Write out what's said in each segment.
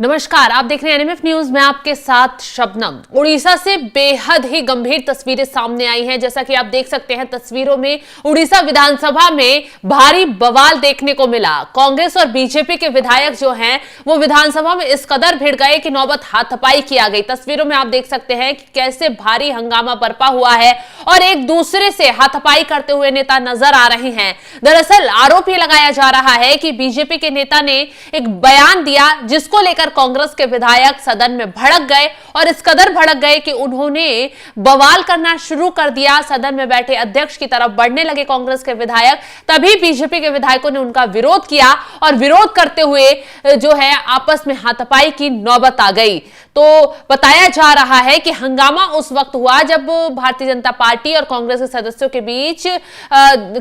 नमस्कार, आप देख रहे हैं एनएमएफ न्यूज में आपके साथ शबनम। उड़ीसा से बेहद ही गंभीर तस्वीरें सामने आई हैं। जैसा कि आप देख सकते हैं तस्वीरों में, उड़ीसा विधानसभा में भारी बवाल देखने को मिला। कांग्रेस और बीजेपी के विधायक जो हैं वो विधानसभा में इस कदर भिड़ गए कि नौबत हाथापाई किया गई। तस्वीरों में आप देख सकते हैं कि कैसे भारी हंगामा बरपा हुआ है और एक दूसरे से हाथापाई करते हुए नेता नजर आ रहे हैं। दरअसल आरोप ये लगाया जा रहा है कि बीजेपी के नेता ने एक बयान दिया जिसको लेकर कांग्रेस के विधायक सदन में भड़क गए और इस कदर भड़क गए कि उन्होंने बवाल करना शुरू कर दिया। सदन में बैठे अध्यक्ष की तरफ बढ़ने लगे कांग्रेस के विधायक। तभी बीजेपी के विधायकों ने उनका विरोध किया और विरोध करते हुए जो है आपस में हाथापाई की नौबत आ गई। तो बताया जा रहा है कि हंगामा उस वक्त हुआ जब भारतीय जनता पार्टी और कांग्रेस के सदस्यों के बीच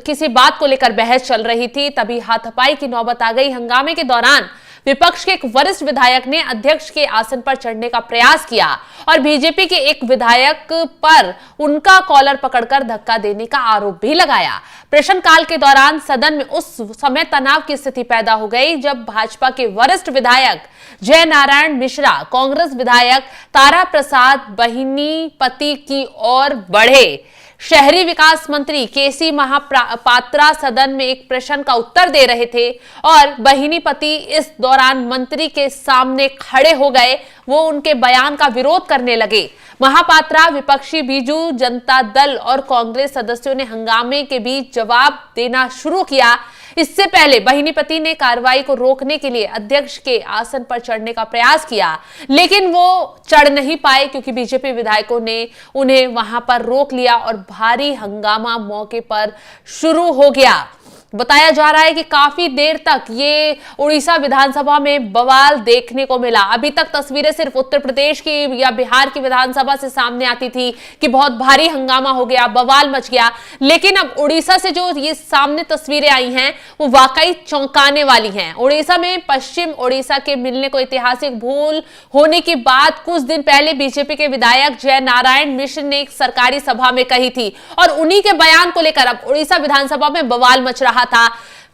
किसी बात को लेकर बहस चल रही थी। तभी हाथापाई की नौबत आ गई। हंगामे के दौरान विपक्ष के एक वरिष्ठ विधायक ने अध्यक्ष के आसन पर चढ़ने का प्रयास किया और बीजेपी के एक विधायक पर उनका कॉलर पकड़कर धक्का देने का आरोप भी लगाया। प्रश्नकाल के दौरान सदन में उस समय तनाव की स्थिति पैदा हो गई जब भाजपा के वरिष्ठ विधायक जय नारायण मिश्रा कांग्रेस विधायक तारा प्रसाद बहिनीपति की ओर बढ़े। शहरी विकास मंत्री केसी महापात्रा सदन में एक प्रश्न का उत्तर दे रहे थे और बहिनीपति इस दौरान मंत्री के सामने खड़े हो गए। वो उनके बयान का विरोध करने लगे। महापात्रा, विपक्षी बीजू जनता दल और कांग्रेस सदस्यों ने हंगामे के बीच जवाब देना शुरू किया। इससे पहले बहिनीपति ने कार्रवाई को रोकने के लिए अध्यक्ष के आसन पर चढ़ने का प्रयास किया, लेकिन वो चढ़ नहीं पाए क्योंकि बीजेपी विधायकों ने उन्हें वहां पर रोक लिया और भारी हंगामा मौके पर शुरू हो गया। बताया जा रहा है कि काफी देर तक ये उड़ीसा विधानसभा में बवाल देखने को मिला। अभी तक तस्वीरें सिर्फ उत्तर प्रदेश की या बिहार की विधानसभा से सामने आती थी कि बहुत भारी हंगामा हो गया, बवाल मच गया, लेकिन अब उड़ीसा से जो ये सामने तस्वीरें आई हैं वो वाकई चौंकाने वाली हैं। उड़ीसा में पश्चिम उड़ीसा के मिलने को ऐतिहासिक भूल होने की बात कुछ दिन पहले बीजेपी के विधायक जय नारायण मिश्र ने एक सरकारी सभा में कही थी और उन्हीं के बयान को लेकर अब उड़ीसा विधानसभा में बवाल मच रहा था।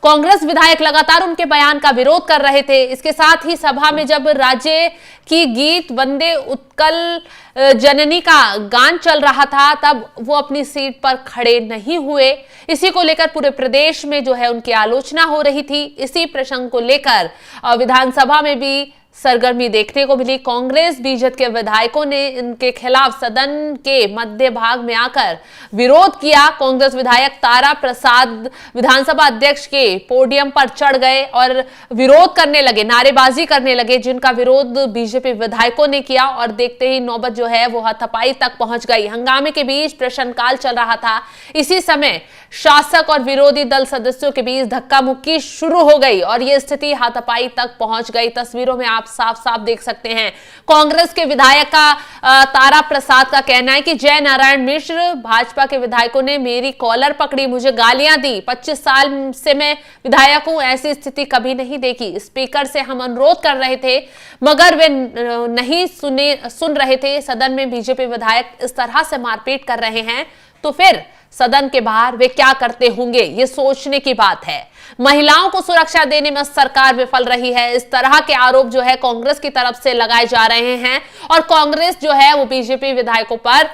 कांग्रेस विधायक लगातार उनके बयान का विरोध कर रहे थे। इसके साथ ही सभा में जब राज्य की गीत वंदे उत्कल जननी का गान चल रहा था तब वो अपनी सीट पर खड़े नहीं हुए। इसी को लेकर पूरे प्रदेश में जो है उनकी आलोचना हो रही थी। इसी प्रसंग को लेकर विधानसभा में भी सरगर्मी देखने को मिली। कांग्रेस बीजेपी के विधायकों ने इनके खिलाफ सदन के मध्य भाग में आकर विरोध किया। कांग्रेस विधायक तारा प्रसाद विधानसभा अध्यक्ष के पोडियम पर चढ़ गए और विरोध करने लगे, नारेबाजी करने लगे, जिनका विरोध बीजेपी विधायकों ने किया और देखते ही नौबत जो है वो हाथापाई तक पहुंच गई। हंगामे के बीच प्रश्नकाल चल रहा था। इसी समय शासक और विरोधी दल सदस्यों के बीच धक्का मुक्की शुरू हो गई और यह स्थिति हाथापाई तक पहुंच गई। तस्वीरों में आप साफ साफ देख सकते हैं। कांग्रेस के विधायक का तारा प्रसाद का कहना है कि जय नारायण मिश्र, भाजपा के विधायकों ने मेरी कॉलर पकड़ी, मुझे गालियां दी। 25 साल से मैं विधायक हूं, ऐसी स्थिति कभी नहीं देखी। स्पीकर से हम अनुरोध कर रहे थे मगर वे नहीं सुन रहे थे। सदन में बीजेपी विधायक इस तरह से मारपीट कर रहे हैं तो फिर सदन के बाहर वे क्या करते होंगे, ये सोचने की बात है। महिलाओं को सुरक्षा देने में सरकार विफल रही है, इस तरह के आरोप जो है कांग्रेस की तरफ से लगाए जा रहे हैं और कांग्रेस जो है वो बीजेपी विधायकों पर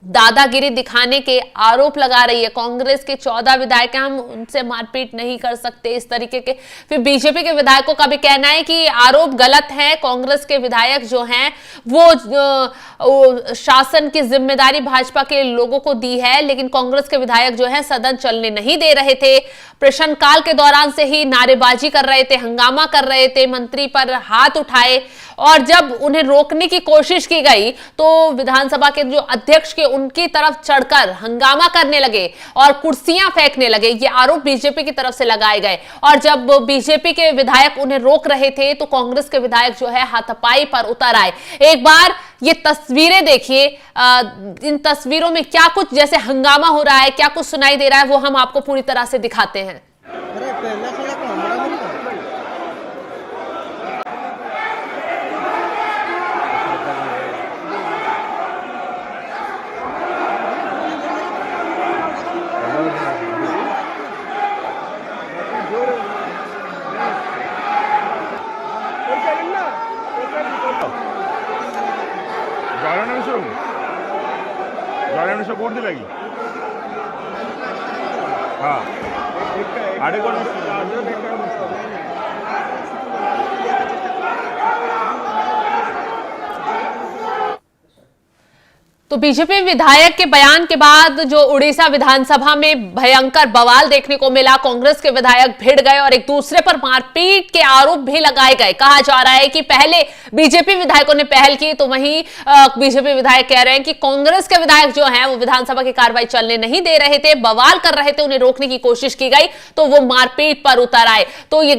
दादागिरी दिखाने के आरोप लगा रही है। कांग्रेस के 14 विधायक हम उनसे मारपीट नहीं कर सकते, इस तरीके के। फिर बीजेपी के विधायकों का भी कहना है कि आरोप गलत है। कांग्रेस के विधायक जो हैं वो शासन की जिम्मेदारी भाजपा के लोगों को दी है, लेकिन कांग्रेस के विधायक जो है सदन चलने नहीं दे रहे थे। प्रश्नकाल के दौरान से ही नारेबाजी कर रहे थे, हंगामा कर रहे थे, मंत्री पर हाथ उठाए और जब उन्हें रोकने की कोशिश की गई तो विधानसभा के जो अध्यक्ष के उनकी तरफ चढ़कर हंगामा करने लगे और कुर्सियां फेंकने लगे। ये आरोप बीजेपी की तरफ से लगाए गए और जब बीजेपी के विधायक उन्हें रोक रहे थे तो कांग्रेस के विधायक जो है हाथापाई पर उतर आए। एक बार ये तस्वीरें देखिए, इन तस्वीरों में क्या कुछ जैसे हंगामा हो रहा है, क्या कुछ सुनाई दे रहा है, वो हम आपको पूरी तरह से दिखाते हैं। कोणती बॅगी हा आडे कोण तो बीजेपी विधायक के बयान के बाद जो उड़ीसा विधानसभा में भयंकर बवाल देखने को मिला, कांग्रेस के विधायक भिड़ गए और एक दूसरे पर मारपीट के आरोप भी लगाए गए। कहा जा रहा है कि पहले बीजेपी विधायकों ने पहल की, तो वहीं बीजेपी विधायक कह रहे हैं कि कांग्रेस के विधायक जो हैं वो विधानसभा की कार्रवाई चलने नहीं दे रहे थे, बवाल कर रहे थे, उन्हें रोकने की कोशिश की गई तो वो मारपीट पर उतर आए। तो ये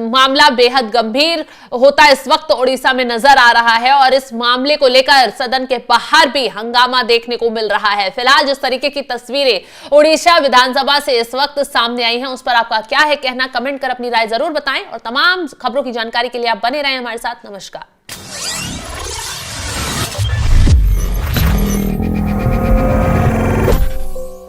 मामला बेहद गंभीर होता इस वक्त उड़ीसा में नजर आ रहा है और इस मामले को लेकर सदन के बाहर भी हंगामा देखने को मिल रहा है। फिलहाल जिस तरीके की तस्वीरें उड़ीसा विधानसभा से इस वक्त सामने आई हैं, उस पर आपका क्या है कहना, कमेंट कर अपनी राय जरूर बताएं और तमाम खबरों की जानकारी के लिए आप बने रहें हमारे साथ। नमस्कार।